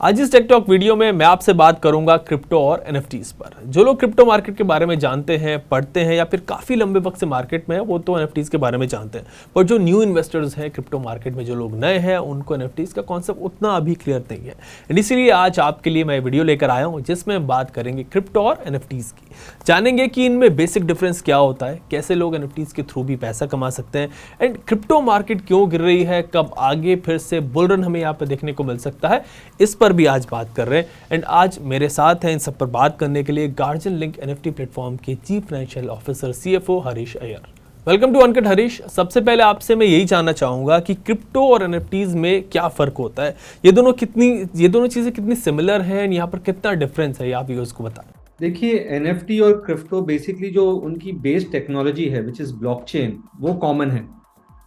आज इस take talk video में मैं आपसे बात करूंगा क्रिप्टो और एनएफटीज पर। जो लोग क्रिप्टो मार्केट के बारे में जानते हैं, पढ़ते हैं या फिर काफ़ी लंबे वक्त से मार्केट में है, वो तो एनएफटीज के बारे में जानते हैं। पर जो न्यू इन्वेस्टर्स हैं क्रिप्टो मार्केट में, जो लोग नए हैं, उनको एनएफटीज का कॉन्सेप्ट उतना अभी क्लियर नहीं है। एंड इसीलिए आज आपके लिए मैं वीडियो लेकर आया हूँ जिसमें बात करेंगे क्रिप्टो और एनएफटीज की। जानेंगे कि इनमें बेसिक डिफरेंस क्या होता है, कैसे लोग एनएफटीज के थ्रू भी पैसा कमा सकते हैं, एंड क्रिप्टो मार्केट क्यों गिर रही है, कब आगे फिर से बुल रन हमें यहाँ पे देखने को मिल सकता है, इस पर भी आज बात कर रहे हैं। एंड आज मेरे साथ हैं इन सब पर बात करने के लिए गार्जियन लिंक एनएफटी प्लेटफॉर्म के chief financial officer CFO Harish Iyer. Welcome to uncut Harish. सबसे पहले आपसे मैं यही जानना चाहूंगा कि क्रिप्टो और एनएफटीज में क्या फर्क होता है, ये दोनों चीजें कितनी सिमिलर हैं, यहाँ पर कितना डिफरेंस है, आप व्यूअर्स को बताएं। देखिए, एनएफटी और क्रिप्टो बेसिकली जो उनकी बेस टेक्नोलॉजी है विच इज़ ब्लॉकचेन, वो कॉमन है।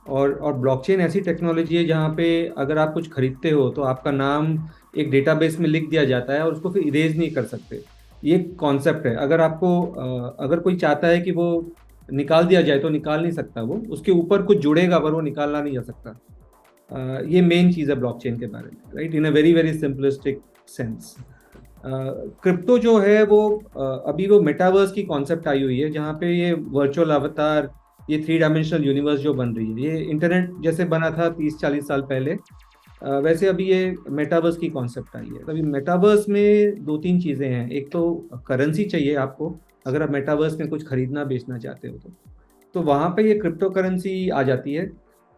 और ब्लॉकचेन ऐसी टेक्नोलॉजी है जहाँ पे अगर आप कुछ खरीदते हो तो आपका नाम एक डेटाबेस में लिख दिया जाता है और उसको फिर इरेज नहीं कर सकते। ये कॉन्सेप्ट है। अगर कोई चाहता है कि वो निकाल दिया जाए तो निकाल नहीं सकता, वो उसके ऊपर कुछ जुड़ेगा पर वो निकालना नहीं जा सकता। ये मेन चीज़ है ब्लॉकचेन के बारे में, right, in a very very simplistic sense. Crypto जो है वो अभी वो मेटावर्स की कॉन्सेप्ट आई हुई है जहाँ पे ये वर्चुअल अवतार, ये 3 डायमेंशनल यूनिवर्स जो बन रही है, ये इंटरनेट जैसे बना था 30-40 साल पहले, वैसे अभी ये मेटावर्स की कॉन्सेप्ट आई है। तो अभी मेटावर्स में 2-3 चीज़ें हैं। एक तो करेंसी चाहिए आपको, अगर आप मेटावर्स में कुछ खरीदना बेचना चाहते हो तो वहाँ पे ये क्रिप्टो करेंसी आ जाती है,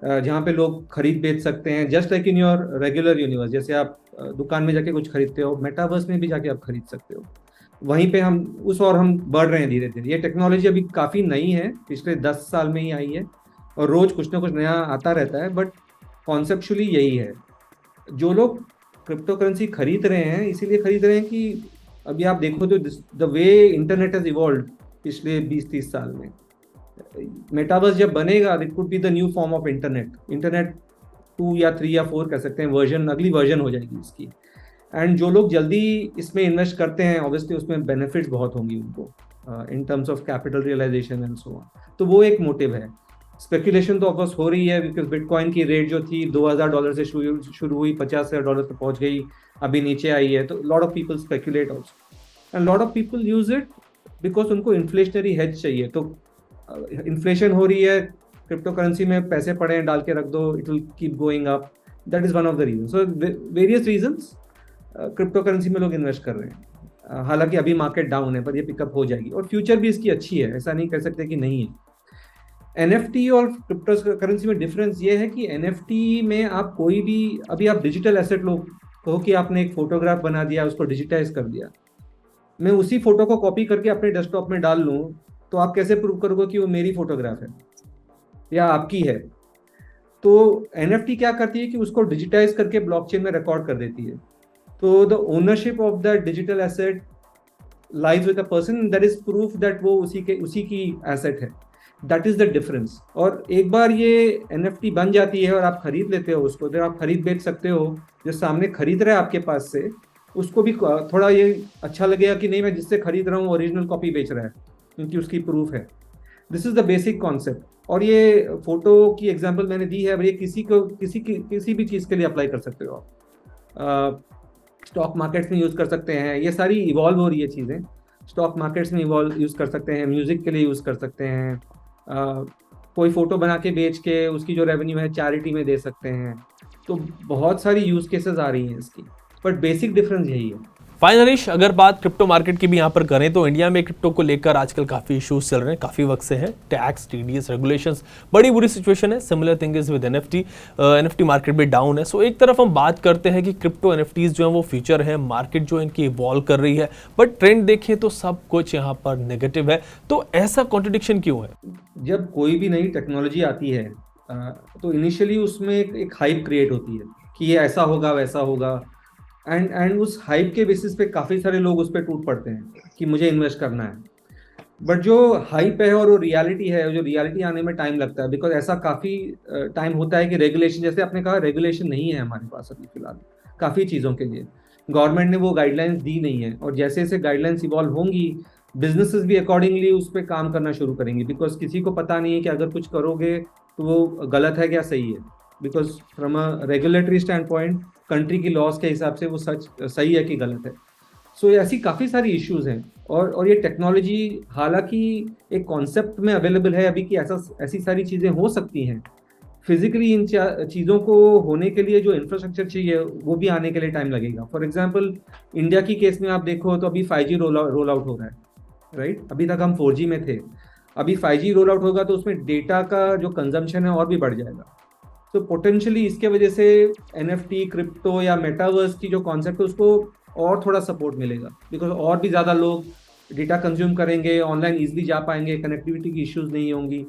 जहाँ पे लोग खरीद बेच सकते हैं just like in your regular universe. जैसे आप दुकान में जाके कुछ खरीदते हो, मेटावर्स में भी जाके आप खरीद सकते हो। वहीं पे हम बढ़ रहे हैं धीरे धीरे। ये टेक्नोलॉजी अभी काफ़ी नई है, पिछले 10 साल में ही आई है और रोज़ कुछ ना कुछ नया आता रहता है, बट कॉन्सेप्चुअली यही है। जो लोग क्रिप्टो करेंसी खरीद रहे हैं इसीलिए खरीद रहे हैं कि अभी आप देखो तो the way internet has evolve पिछले 20-30 साल में, मेटावर्स जब बनेगा it could be the new form of internet 2 या 3 या 4 कह सकते हैं, अगली वर्जन हो जाएगी इसकी। एंड जो लोग जल्दी इसमें इन्वेस्ट करते हैं ऑब्वियसली उसमें बेनिफिट्स बहुत होंगी उनको in terms of capital realisation and so on. तो वो एक मोटिव है। स्पेकुलेशन तो ऑफकोर्स हो रही है बिकॉज बिटकॉइन की रेट जो थी $2,000 से शुरू हुई, $50,000 तक पहुंच गई, अभी नीचे आई है। तो lot of people speculate also and lot of people use it because उनको इन्फ्लेशनरी हेज चाहिए। तो इन्फ्लेशन हो रही है, क्रिप्टो करेंसी में पैसे पड़े हैं, डाल के रख दो, it will keep going up. That is one of the reason. So various reasons cryptocurrency में लोग इन्वेस्ट कर रहे हैं। हालांकि अभी मार्केट डाउन है पर ये पिकअप हो जाएगी और फ्यूचर भी इसकी अच्छी है, ऐसा नहीं कह सकते कि नहीं है। एनएफटी और क्रिप्टो करेंसी में डिफरेंस ये है कि एनएफटी में आप कोई भी, अभी आप डिजिटल एसेट लो, कहो कि आपने एक फोटोग्राफ बना दिया, उसको डिजिटाइज कर दिया, मैं उसी फोटो को कॉपी करके अपने डेस्कटॉप में डाल लूँ तो आप कैसे प्रूव करोगे कि वो मेरी फोटोग्राफ है या आपकी है? तो एनएफटी क्या करती है कि उसको डिजिटाइज करके ब्लॉकचेन में रिकॉर्ड कर देती है। तो the ownership of that digital asset lies with a person, that is proof that वो उसी की एसेट है। That is the difference. और एक बार ये एनएफटी बन जाती है और आप खरीद लेते हो उसको, तो आप खरीद बेच सकते हो। जो सामने खरीद रहा है आपके पास से, उसको भी थोड़ा ये अच्छा लगेगा कि नहीं, मैं जिससे खरीद रहा हूँ ओरिजिनल कॉपी बेच रहा है क्योंकि उसकी प्रूफ है। This is the basic concept. और ये फोटो की एग्जांपल मैंने दी है, पर ये किसी भी चीज़ के लिए अप्लाई कर सकते हो आप। स्टॉक मार्केट्स में यूज़ कर सकते हैं, ये सारी इवॉल्व हो रही है चीज़ें। स्टॉक मार्केट्स में यूज़ कर सकते हैं, म्यूज़िक के लिए यूज़ कर सकते हैं, कोई फोटो बना के बेच के उसकी जो रेवेन्यू है चैरिटी में दे सकते हैं। तो बहुत सारी यूज़ केसेस आ रही हैं इसकी, बट बेसिक डिफरेंस यही है। फाइन हरीश, अगर बात क्रिप्टो मार्केट की भी यहाँ पर करें तो इंडिया में क्रिप्टो को लेकर आजकल काफ़ी इश्यूज चल रहे हैं, काफ़ी वक्त से हैं। टैक्स, TDS, रेगुलेशंस, बड़ी बुरी सिचुएशन है। Similar thing is with NFT market भी डाउन है। सो एक तरफ हम बात करते हैं कि क्रिप्टो एनएफटीज जो है वो फ्यूचर है, मार्केट जो है इनकी इवॉल्व कर रही है, बट ट्रेंड देखें तो सब कुछ यहाँ पर नेगेटिव है। तो ऐसा कॉन्ट्रडिक्शन क्यों है? जब कोई भी नई टेक्नोलॉजी आती है तो इनिशियली उसमें एक हाइप क्रिएट होती है कि ये ऐसा होगा वैसा होगा, एंड उस हाइप के बेसिस पे काफ़ी सारे लोग उस पर टूट पड़ते हैं कि मुझे इन्वेस्ट करना है। बट जो हाइप है और वो रियलिटी है, जो रियलिटी आने में टाइम लगता है, बिकॉज ऐसा काफ़ी टाइम होता है कि रेगुलेशन, जैसे आपने कहा, रेगुलेशन नहीं है हमारे पास अभी फिलहाल काफ़ी चीज़ों के लिए। गवर्नमेंट ने वो गाइडलाइंस दी नहीं है और जैसे जैसे गाइडलाइंस इवॉल्व होंगी, बिजनेसेस भी अकॉर्डिंगली उस पर काम करना शुरू करेंगे, बिकॉज किसी को पता नहीं है कि अगर कुछ करोगे तो वो गलत है क्या सही है। Because from a regulatory stand point country की लॉस के हिसाब से वो सही है कि गलत है। सो ऐसी काफ़ी सारी इश्यूज हैं। और ये टेक्नोलॉजी हालांकि एक कॉन्सेप्ट में अवेलेबल है अभी कि ऐसी सारी चीज़ें हो सकती हैं, फिजिकली इन चीज़ों को होने के लिए जो इंफ्रास्ट्रक्चर चाहिए वो भी आने के लिए टाइम लगेगा। फॉर एग्जांपल इंडिया की केस में आप देखो तो अभी 5G रोल आउट हो रहा है, राइट? अभी तक हम 4G में थे, अभी 5G रोल आउट होगा तो उसमें डेटा का जो कंजम्पशन है और भी बढ़ जाएगा। तो पोटेंशियली इसके वजह से NFT, क्रिप्टो या मेटावर्स की जो कॉन्सेप्ट है उसको और थोड़ा सपोर्ट मिलेगा, बिकॉज और भी ज़्यादा लोग डेटा कंज्यूम करेंगे, ऑनलाइन इजीली जा पाएंगे, कनेक्टिविटी की इश्यूज नहीं होंगी।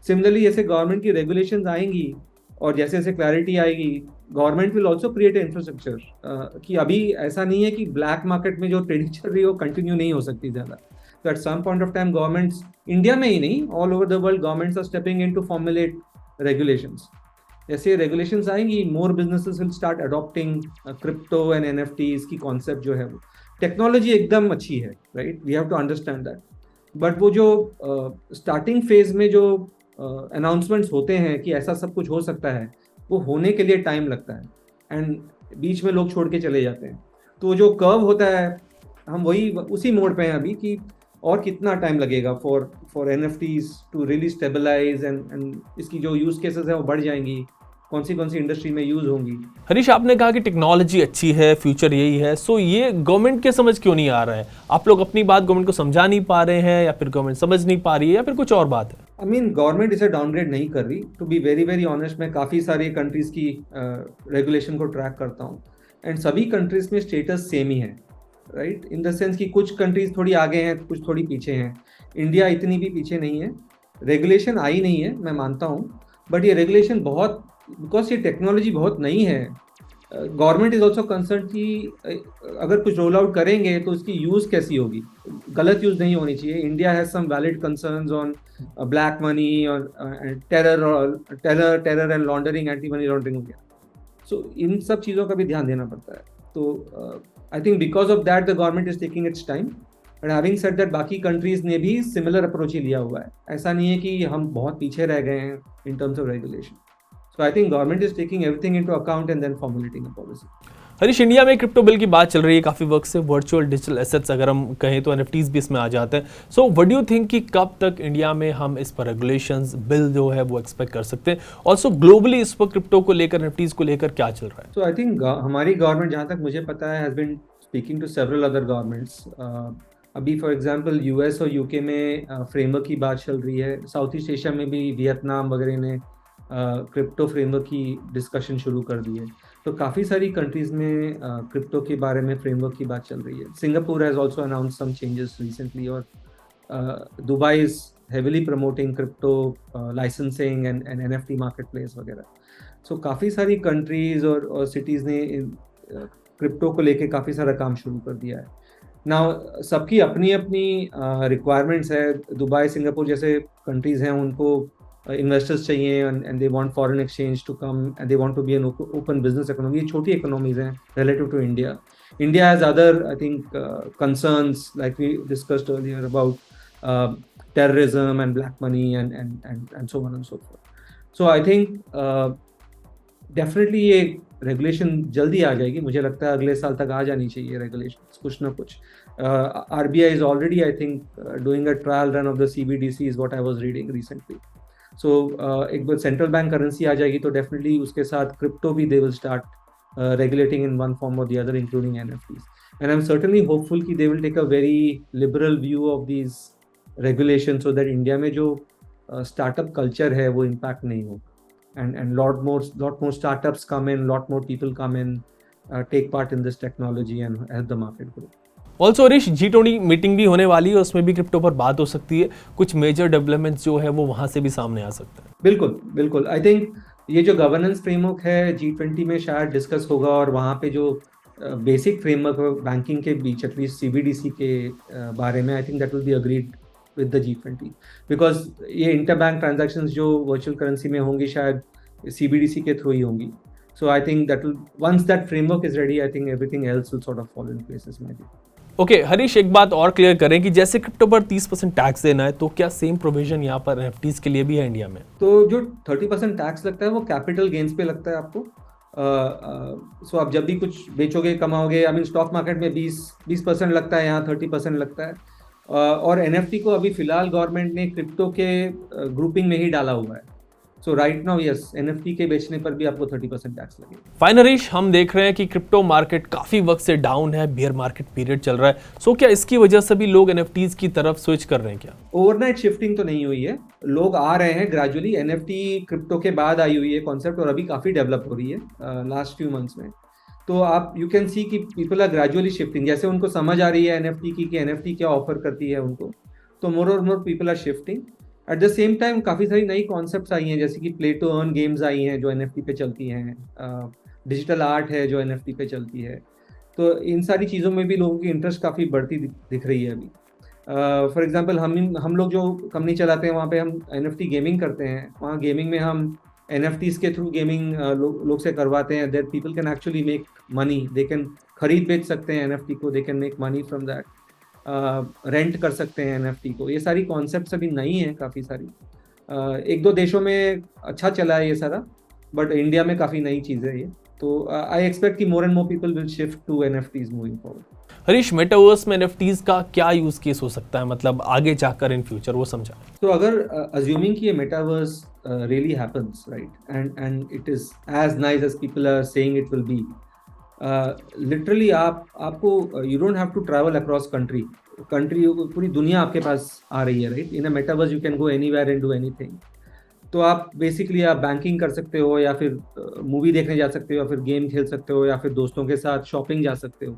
सिमिलरली जैसे गवर्नमेंट की रेगुलेशंस आएंगी और जैसे जैसे क्लैरिटी आएगी, government will also create infrastructure कि अभी ऐसा नहीं है कि ब्लैक मार्केट में जो ट्रेडिंग चल रही है वो कंटिन्यू नहीं हो सकती ज़्यादा। तो at some point of time governments, India में ही नहीं all over the world, governments are stepping in to formulate regulations. जैसे रेगुलेशंस आएंगी, more businesses will start adopting crypto and NFTs की कॉन्सेप्ट जो है वो। टेक्नोलॉजी एकदम अच्छी है, right? We have to understand that. But वो जो स्टार्टिंग फेज में जो अनाउंसमेंट्स होते हैं कि ऐसा सब कुछ हो सकता है, वो होने के लिए टाइम लगता है एंड बीच में लोग छोड़ के चले जाते हैं। तो जो कर्व होता है, हम वही उसी मोड पे हैं अभी कि और कितना टाइम लगेगा for NFTs to really stabilise and इसकी जो यूज केसेस है वो बढ़ जाएंगी, कौन सी इंडस्ट्री में यूज होंगी। हरीश, आपने कहा कि टेक्नोलॉजी अच्छी है, फ्यूचर यही है, सो ये गवर्नमेंट के समझ क्यों नहीं आ रहा है? आप लोग अपनी बात गवर्नमेंट को समझा नहीं पा रहे हैं, या फिर गवर्नमेंट समझ नहीं पा रही है, या फिर कुछ और बात है? आई मीन गवर्नमेंट इसे डाउनग्रेड नहीं कर रही। To be very very honest, मैं काफ़ी सारी कंट्रीज़ की रेगुलेशन को ट्रैक करता हूँ एंड सभी कंट्रीज़ में स्टेटस सेम ही है, राइट? इन द सेंस कि कुछ कंट्रीज़ थोड़ी आगे हैं, कुछ थोड़ी पीछे हैं। इंडिया इतनी भी पीछे नहीं है। रेगुलेशन आई नहीं है, मैं मानता हूँ, बट ये रेगुलेशन बहुत, बिकॉज ये टेक्नोलॉजी बहुत नई है। गवर्नमेंट इज ऑल्सो कंसर्न कि अगर कुछ रोल आउट करेंगे तो उसकी यूज कैसी होगी, गलत यूज नहीं होनी चाहिए। India has some valid concerns on black money और terror and laundering, anti money laundering हो गया। सो इन सब चीज़ों का भी ध्यान देना पड़ता है। तो I think because of that the government is taking it's time. But having said that, बाकी कंट्रीज ने भी सिमिलर अप्रोच ही लिया हुआ है। ऐसा नहीं है कि हम बहुत पीछे रह गए हैं इन terms of regulation. So I think government is taking everything into account and then formulating a policy. Harish, India में क्रिप्टो बिल की बात चल रही है काफ़ी वक्त से। वर्चुअल डिजिटल एसेट्स अगर हम कहें तो NFTs भी इसमें आ जाते हैं। So what do you think कि कब तक इंडिया में हम इस पर रेगुलेशंस बिल जो है वो एक्सपेक्ट कर सकते हैं? ऑल्सो ग्लोबली इस पर क्रिप्टो को लेकर, NFTs को लेकर क्या चल रहा है? So I think हमारी गवर्नमेंट, जहाँ तक मुझे पता है, has been speaking to several other governments. अभी फॉर एग्जांपल US और UK में फ्रेमवर्क की बात चल रही है। साउथ ईस्ट एशिया में भी वियतनाम वगैरह ने क्रिप्टो फ्रेमवर्क की डिस्कशन शुरू कर दी है। तो काफ़ी सारी कंट्रीज़ में क्रिप्टो के बारे में फ्रेमवर्क की बात चल रही है। Singapore has also announce some changes recently, और Dubai is heavily promoting crypto licensing and NFT market place वगैरह। सो काफ़ी सारी कंट्रीज़ और सिटीज़ ने क्रिप्टो को लेके काफ़ी सारा काम शुरू कर दिया है। नाउ सबकी अपनी अपनी रिक्वायरमेंट्स है। दुबई, सिंगापुर जैसे कंट्रीज़ हैं, उनको इन्वेस्टर्स चाहिए and they want foreign exchange to come and they want to be an open business economy. ये छोटी इकोनॉमीज हैं relative to India. India has other, I think, concerns like we discussed earlier about terrorism and black money and so on and so forth. So I think definitely ये regulation जल्दी आ जाएगी। मुझे लगता है अगले साल तक आ जानी चाहिए रेगुलेशन, कुछ ना कुछ। RBI is already, I think, doing a trial run of the CBDC is what I was reading recently. So एक बार सेंट्रल बैंक करेंसी आ जाएगी तो डेफिनेटली उसके साथ क्रिप्टो भी they will start regulating in one form or the other, including NFTs. And I'm certainly hopeful कि they will take a very liberal view of these regulations so that India में जो startup culture है वो impact नहीं हो, and lot more startups come in, lot more people come in, take part in this technology and help the market grow. Also Harish, G20 meeting भी होने वाली है, उसमें भी क्रिप्टो पर बात हो सकती है। कुछ मेजर डेवलपमेंट्स जो है वो वहाँ से भी सामने आ सकते हैं। बिल्कुल बिल्कुल। आई थिंक ये जो गवर्नेंस फ्रेमवर्क है G20 में शायद डिस्कस होगा, और वहाँ पे जो बेसिक फ्रेमवर्क बैंकिंग के बीच, एटलीस्ट CBDC के बारे में, I think that will be agreed with the G20, because ये इंटर बैंक ट्रांजेक्शन्स जो वर्चुअल करेंसी में होंगी शायद CBDC के थ्रू ही होंगी। So I think that will, once that framework is ready, I think everything else will sort of fall in place is my view. Okay Harish, एक बात और clear करें कि जैसे क्रिप्टो पर 30% टैक्स देना है, तो क्या सेम प्रोविजन यहाँ पर एनएफटीज के लिए भी है इंडिया में? तो जो 30% टैक्स लगता है वो कैपिटल गेन्स पे लगता है आपको। सो आप जब भी कुछ बेचोगे कमाओगे, आई मीन स्टॉक मार्केट में 20% लगता है, यहाँ 30% लगता है। और एनएफटी को अभी फिलहाल गवर्नमेंट ने क्रिप्टो के ग्रुपिंग में ही डाला हुआ है। सो राइट नाउ यस, एनएफटी के बेचने पर भी आपको 30% टैक्स लगेगा। फाइन हरीश, हम देख रहे हैं कि क्रिप्टो मार्केट काफी वक्त से डाउन है, बियर मार्केट पीरियड चल रहा है। सो क्या इसकी वजह से भी लोग एनएफटीज की तरफ स्विच कर रहे हैं क्या? ओवरनाइट शिफ्टिंग तो नहीं हुई है, लोग आ रहे हैं ग्रेजुअली। एनएफटी क्रिप्टो के बाद आई हुई है कॉन्सेप्ट, और अभी काफी डेवलप हो रही है लास्ट फ्यू मंथ्स में। तो आप यू कैन सी कि पीपल आर ग्रेजुअली शिफ्टिंग, जैसे उनको समझ आ रही है एनएफटी की कि एनएफटी क्या ऑफर करती है उनको, तो मोर और more people are shifting. At the same time काफ़ी सारी नई कॉन्सेप्ट्स आई हैं, जैसे कि प्ले टू अर्न गेम्स आई हैं जो एनएफटी पे चलती हैं, डिजिटल आर्ट है जो एनएफटी पे चलती है। तो इन सारी चीज़ों में भी लोगों की इंटरेस्ट काफ़ी बढ़ती दिख रही है अभी। फॉर एग्जांपल हम लोग जो कंपनी चलाते हैं वहाँ पे हम एनएफटी गेमिंग करते हैं। वहाँ गेमिंग में हम एनएफटीज के थ्रू गेमिंग लोग से करवाते हैं। That people can actually make money, they can खरीद बेच सकते हैं एनएफटी को, they can make money from that, rent कर सकते हैं एनएफटी को। ये सारी कॉन्सेप्ट्स अभी नई हैं काफ़ी सारी। एक दो देशों में अच्छा चला है ये सारा, बट इंडिया में काफ़ी नई चीज़ है ये। तो आई एक्सपेक्ट कि more and more people will shift to NFTs moving forward. Harish, metaverse में एनएफटीज का क्या यूज केस हो सकता है, मतलब आगे जाकर इन फ्यूचर, वो समझा। तो अगर अज्यूमिंग कि ये metaverse really happens, right, and it is as nice as people are saying it will be, literally आपको you don't have to travel across country, पूरी दुनिया आपके पास आ रही है, right. In a metaverse you can go anywhere and do anything. तो आप बेसिकली आप बैंकिंग कर सकते हो, या फिर मूवी देखने जा सकते हो, या फिर गेम खेल सकते हो, या फिर दोस्तों के साथ शॉपिंग जा सकते हो।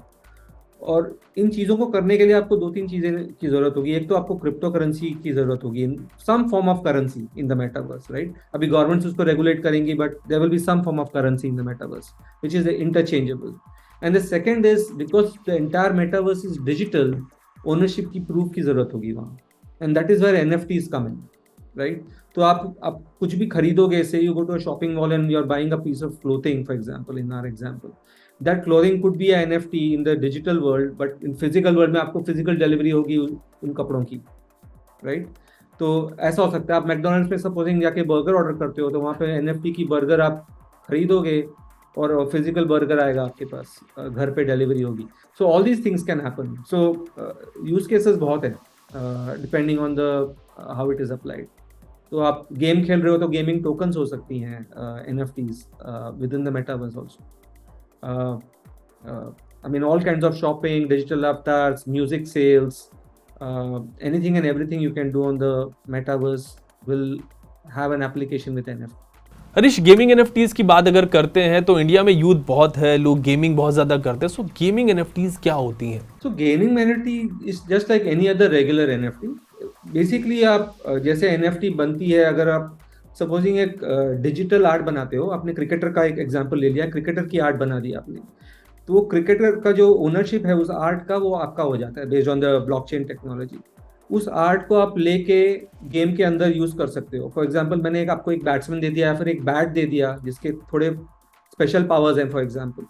और इन चीज़ों को करने के लिए आपको दो तीन चीज़ें की ज़रूरत होगी। एक तो आपको क्रिप्टो करेंसी की ज़रूरत होगी, in some form of currency in the metaverse, right. अभी गवर्नमेंट्स उसको रेगुलेट करेंगी, but there will be some form of currency in the metaverse which is interchangeable. And the second is because the entire metaverse is digital, ownership की proof की ज़रूरत होगी वहाँ, and that is where NFTs come in, right. तो आप कुछ भी खरीदोगे, say you go to a shopping mall and you are buying a piece of clothing, for example, in our example, that clothing could be a NFT in the digital world, but in physical world में आपको physical delivery होगी उन कपड़ों की, right? तो ऐसा हो सकता है। आप मैकडोनल्ड्स में सपोजिंग जाके बर्गर ऑर्डर करते हो, तो वहाँ पे NFT की बर्गर आप खरीदोगे और फिजिकल बर्गर आएगा आपके पास, घर पे डिलीवरी होगी। So all these things can happen. So use cases बहुत है, depending on the how it is applied. तो आप गेम खेल रहे हो तो गेमिंग टोकन्स हो सकती हैं, NFTs with in the metaverse also. I mean, all kinds of shopping, digital avatars, music sales, anything and everything you can do on the metaverse will have an application with NFT. Harish, gaming NFTs की बात अगर करते हैं तो India में youth बहुत है, लोग गेमिंग बहुत ज़्यादा करते हैं। सो गेमिंग एनएफटीज क्या होती हैं? So gaming NFT is just like any other regular NFT. Basically आप जैसे NFT बनती है, अगर आप सपोजिंग एक डिजिटल आर्ट बनाते हो, आपने क्रिकेटर का एक एग्जांपल ले लिया, क्रिकेटर की आर्ट बना दी आपने, तो वो क्रिकेटर का जो ओनरशिप है उस आर्ट का, वो आपका हो जाता है based on the blockchain technology. उस आर्ट को आप लेके गेम के अंदर यूज़ कर सकते हो। फॉर एग्जांपल, मैंने आपको एक बैट्समैन दे दिया या फिर एक बैट दे दिया जिसके थोड़े स्पेशल पावर्स हैं फॉर एग्जांपल,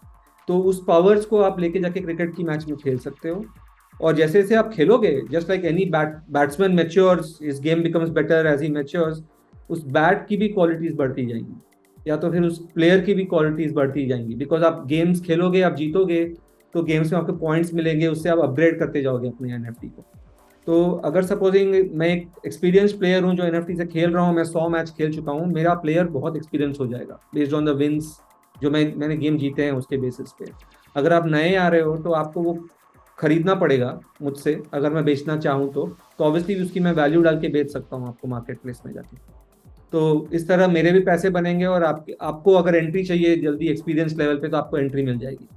तो उस पावर्स को आप लेके जाके क्रिकेट की मैच में खेल सकते हो। और जैसे जैसे आप खेलोगे, just like any batsman matures, his game becomes better as he matures, उस बैट की भी क्वालिटीज़ बढ़ती जाएंगी, या तो फिर उस प्लेयर की भी क्वालिटीज़ बढ़ती जाएंगी। बिकॉज आप गेम्स खेलोगे, आप जीतोगे, तो गेम्स में आपको पॉइंट्स मिलेंगे, उससे आप अपग्रेड करते जाओगे अपने NFT को। तो अगर सपोजिंग मैं एक एक्सपीरियंस प्लेयर हूँ जो NFT से खेल रहा हूँ, मैं 100 मैच खेल चुका हूँ, मेरा प्लेयर बहुत एक्सपीरियंस हो जाएगा बेस्ड ऑन द विन्स जो मैंने गेम जीते हैं उसके बेसिस पे। अगर आप नए आ रहे हो तो आपको वो खरीदना पड़ेगा मुझसे, अगर मैं बेचना चाहूँ तो ऑब्वियसली उसकी मैं वैल्यू डाल के बेच सकता हूँ आपको मार्केट प्लेस में जाके। तो इस तरह मेरे भी पैसे बनेंगे, और आपको अगर एंट्री चाहिए जल्दी एक्सपीरियंस लेवल पे, तो आपको एंट्री मिल जाएगी।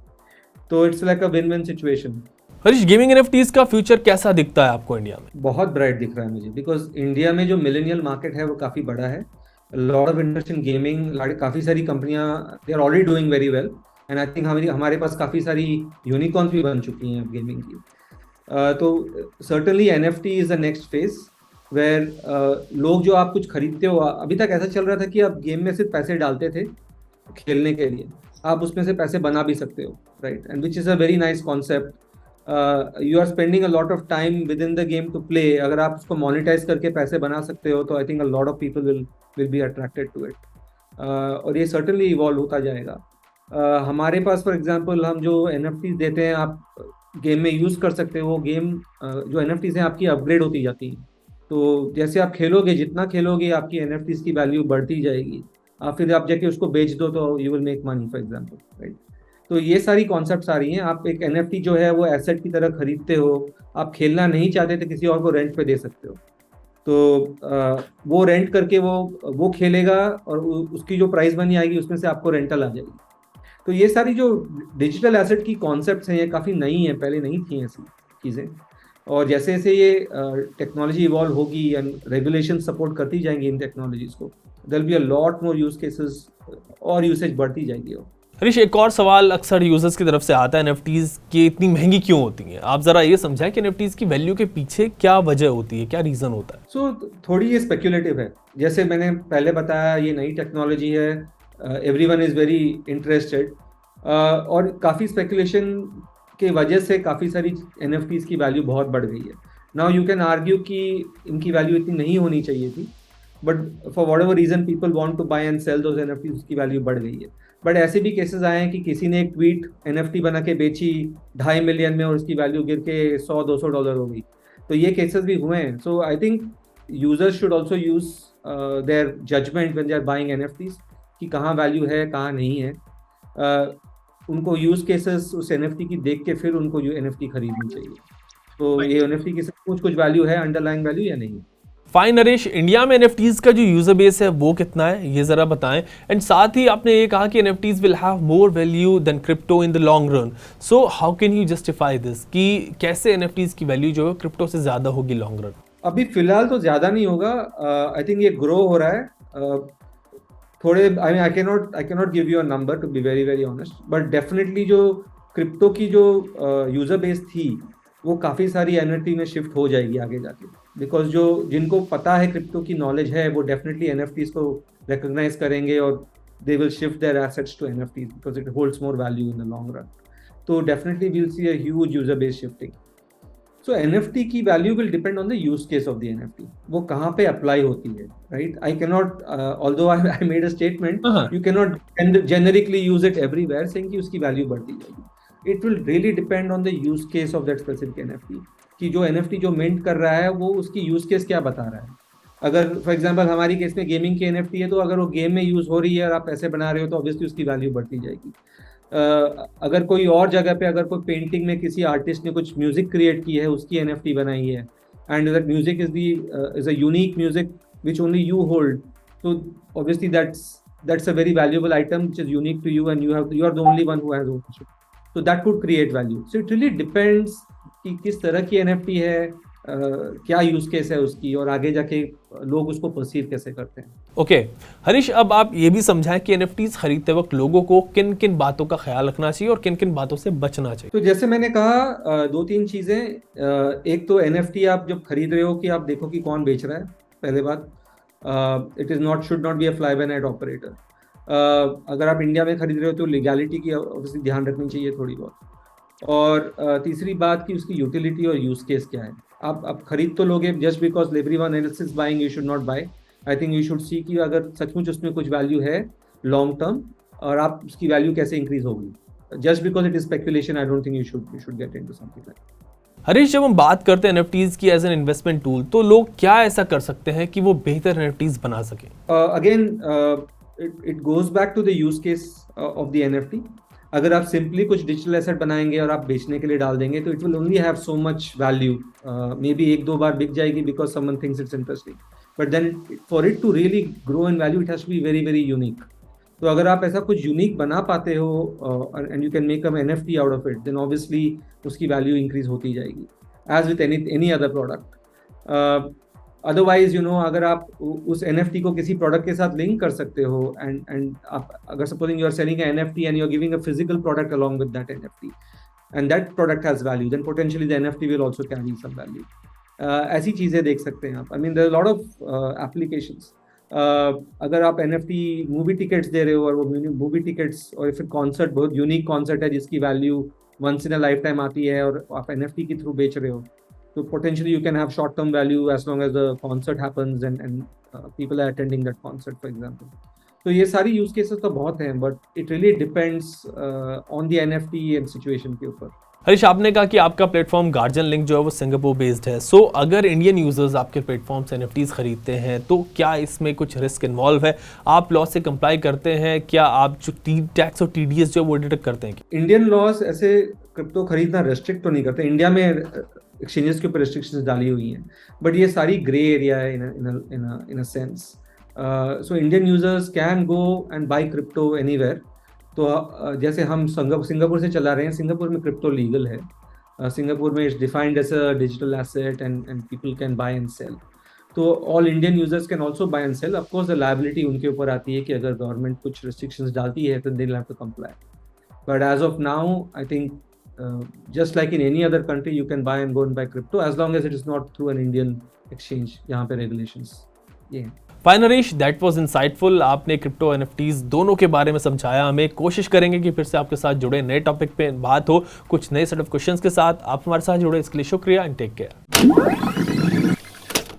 तो it's like a win win situation. Harish, gaming NFTs का फ्यूचर कैसा दिखता है आपको इंडिया में? बहुत ब्राइट दिख रहा है मुझे, बिकॉज इंडिया में जो मिलेनियल मार्केट है वो काफ़ी बड़ा है। Lot of interest in gaming, काफ़ी सारी कंपनियां they are already doing very well, and I think हमारे पास काफ़ी सारी यूनिकॉर्न्स भी बन चुकी हैं गेमिंग की। तो certainly NFT is the next phase where लोग जो आप कुछ खरीदते हो, अभी तक ऐसा चल रहा था कि आप गेम में सिर्फ पैसे डालते थे खेलने के लिए, आप उसमें से पैसे बना भी सकते हो, right, and which is a very nice concept. You are spending a lot of time with in the game to play. अगर आप उसको मोनेटाइज करके पैसे बना सकते हो तो I think a lot of people will be attracted to it. और ये सर्टनली इवॉल्व होता जाएगा. हमारे पास फॉर एग्जांपल हम जो NFTs देते हैं, आप गेम में यूज़ कर सकते हो. वो गेम जो NFTs हैं आपकी अपग्रेड होती जाती हैं. तो जैसे आप खेलोगे, जितना खेलोगे आपकी NFTs की वैल्यू बढ़ती जाएगी. फिर आप जाके उसको बेच दो तो you will make money for example, right. तो ये सारी कॉन्सेप्ट्स आ रही हैं. आप एक NFT जो है वो एसेट की तरह खरीदते हो. आप खेलना नहीं चाहते तो किसी और को रेंट पे दे सकते हो. तो वो रेंट करके वो खेलेगा और उसकी जो प्राइस मनी आएगी उसमें से आपको रेंटल आ जाएगी. तो ये सारी जो डिजिटल एसेट की कॉन्सेप्ट्स हैं ये काफ़ी नई हैं, पहले नहीं थी ऐसी चीज़ें. और जैसे जैसे ये टेक्नोलॉजी इवॉल्व होगी एंड रेगुलेशन सपोर्ट करती जाएंगी इन टेक्नोलॉजीज को, there will be a lot more use cases और यूसेज बढ़ती जाएगी. हरीश, एक और सवाल अक्सर यूजर्स की तरफ से आता है, एनएफटीज की इतनी महंगी क्यों होती हैं? आप जरा ये समझाएं कि एनएफटीज की वैल्यू के पीछे क्या वजह होती है, क्या रीजन होता है? थोड़ी ये स्पेक्युलेटिव है. जैसे मैंने पहले बताया, ये नई टेक्नोलॉजी है, एवरीवन इज वेरी इंटरेस्टेड, और काफ़ी स्पेकुलेशन के वजह से काफ़ी सारी NFTs की वैल्यू बहुत बढ़ गई है. नाउ यू कैन आर्ग्यू कि इनकी वैल्यू इतनी नहीं होनी चाहिए थी, but for whatever reason people want to buy and sell those NFTs, उसकी वैल्यू बढ़ गई है. बट ऐसे भी केसेस आए हैं कि किसी ने एक ट्वीट NFT बना के बेची 2.5 मिलियन में और उसकी वैल्यू गिर के $100-200 हो गई. तो ये केसेस भी हुए हैं. So I think users should also use their judgement when they are buying NFTs कि कहाँ वैल्यू है कहाँ नहीं है. उनको यूज केसेस उस NFT की देख के फिर उनको NFT खरीदनी चाहिए. तो ये NFT की कुछ वैल्यू है, अंडरलाइंग वैल्यू या नहीं. फाइन नरेश, इंडिया में NFTs का जो यूजर बेस है वो कितना है, ये जरा बताएं. एंड साथ ही आपने ये कहा कि NFTs will have more value than crypto in the long run. So how can you justify this कि कैसे NFTs की वैल्यू जो है क्रिप्टो से ज्यादा होगी लॉन्ग रन? अभी फिलहाल तो ज्यादा नहीं होगा. आई थिंक ये ग्रो हो रहा है. थोड़े I cannot give you a number two be very very honest, but definitely जो क्रिप्टो की जो यूजर बेस थी वो काफ़ी सारी NFT में शिफ्ट हो जाएगी आगे जाके. बिकॉज जो जिनको पता है, क्रिप्टो की नॉलेज है, वो डेफिनेटली NFTs को रिकॉग्नाइज करेंगे और they will shift their assets to NFTs because it holds more value in the long run. तो definitely we will see a huge user base shifting. So NFT की value will depend on the use case of the NFT. वो कहाँ पे apply होती है, right. I cannot, although I made a statement, you cannot generically use it everywhere saying कि उसकी value बढ़ती जाएगी. It will really depend on the use case of that specific NFT कि जो NFT जो मिंट कर रहा है वो उसकी यूज केस क्या बता रहा है. अगर फॉर एग्जांपल हमारी केस में गेमिंग की NFT है, तो अगर वो गेम में यूज हो रही है और आप पैसे बना रहे हो तो ऑब्वियसली उसकी वैल्यू बढ़ती जाएगी. अगर कोई और जगह पे, अगर कोई पेंटिंग में किसी आर्टिस्ट ने कुछ म्यूजिक क्रिएट की है, उसकी NFT बनाई है, and that music is a unique music which only you hold, तो obviously that's a very valuable item which is unique to you and you are the only one who has ownership. So that could create value. So it really depends कि किस तरह की NFT है, क्या use case है उसकी, और आगे जाके लोग उसको परसीव कैसे करते हैं. ओके हरीश, अब आप ये भी समझाएं कि NFTs खरीदते वक्त लोगों को किन किन बातों का ख्याल रखना चाहिए और किन किन बातों से बचना चाहिए. तो जैसे मैंने कहा, 2-3 चीजें. एक तो NFT आप जब खरीद रहे हो कि आप देखो कि कौन बेच रहा है. पहले बात, it is not, should not be a fly bye night operator. अगर आप इंडिया में खरीद रहे हो तो लीगैलिटी की ऑब्वियसली ध्यान रखनी चाहिए थोड़ी बहुत. और तीसरी बात कि उसकी यूटिलिटी और यूज केस क्या है. आप खरीद तो लोगे, just because everyone else is buying you should not buy. I think you should see कि अगर सचमुच उसमें कुछ वैल्यू है लॉन्ग टर्म, और आप उसकी वैल्यू कैसे इंक्रीज होगी. Just because it is speculation, I don't think you should get into something like. Harish, जब हम बात करते हैं NFTs की एज एन इन्वेस्टमेंट टूल, तो लोग क्या ऐसा कर सकते हैं कि वो बेहतर NFTs बना सकें? Again it goes back to the use case of the NFT. अगर आप सिंपली कुछ डिजिटल एसेट बनाएंगे और आप बेचने के लिए डाल देंगे तो it will only have so much value. Maybe 1-2 बार बिक जाएगी because someone thinks it's interesting, but then for it to really grow in value it has to be very very unique. तो अगर आप ऐसा कुछ यूनिक बना पाते हो and you can make a NFT out of it, then obviously उसकी value increase होती जाएगी as with any other product. Otherwise अगर आप उस NFT को किसी प्रोडक्ट के साथ लिंक कर सकते हो, एंड आप अगर supposing you are selling a NFT and you are giving a physical product along with that NFT and that product has value, then potentially the NFT will also carry some value. ऐसी चीजें देख सकते हैं आप. I mean there are a lot of applications. अगर आप NFT movie tickets दे रहे हो और वो मूवी टिकट्स और फिर कॉन्सर्ट बहुत यूनिक कॉन्सर्ट है जिसकी value once in a lifetime आती है और आप NFT के थ्रू बेच रहे हो, तो potentially you can have short term value as long as the concert happens and people are attending that concert for example. तो ये सारी यूज केसेस तो बहुत हैं, but it really depends on the NFT and situation के ऊपर। हरीश, आपने कहा कि आपका प्लेटफॉर्म गार्जियन लिंक जो है वो सिंगापुर बेस्ड है। सो अगर इंडियन यूजर्स आपके प्लेटफॉर्म से NFTs खरीदते हैं तो क्या इसमें कुछ रिस्क इन्वॉल्व है? आप लॉ से कंप्लाई करते हैं? क्या आप जो टैक्स और TDS जो है वो डिडक्ट करते हैं? इंडियन लॉज ऐसे क्रिप्टो खरीदना रेस्ट्रिक्ट तो नहीं करते। इंडिया में एक्सचेंजेस के ऊपर रिस्ट्रिक्शंस डाली हुई हैं, बट ये सारी ग्रे एरिया है in a sense. So Indian users can go and buy crypto anywhere. तो जैसे हम सिंगापुर से चला रहे हैं, सिंगापुर में क्रिप्टो लीगल है। सिंगापुर में it's defined as a digital asset and people can buy and sell. तो all Indian users can also buy and sell. Of course the liability उनके ऊपर आती है कि अगर गवर्नमेंट कुछ रिस्ट्रिक्शंस डालती है तो they will have to comply. But as of now I think just like in any other country you can buy and go and buy crypto as long as it is not through an Indian exchange। यहाँ पे regulations ये हैं। Fine Harish, that was insightful. आपने crypto NFTs दोनों के बारे में समझाया हमें। कोशिश करेंगे कि फिर से आपके साथ जुड़े, नए टॉपिक पे बात हो, कुछ नए सेट ऑफ क्वेश्चंस के साथ। आप हमारे साथ जुड़े इसके लिए शुक्रिया एंड टेक केयर।